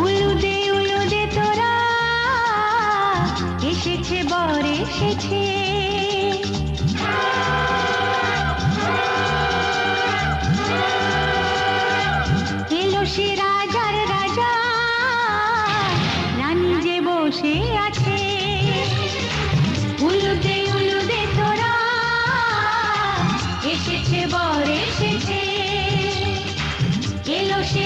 উলুদে তোরা এসেছে বর এসেছে, এলো সে রাজার রাজা, রানী যে বসে আছে। উলুদে তোরা এসেছে বর এসেছে, এলো সে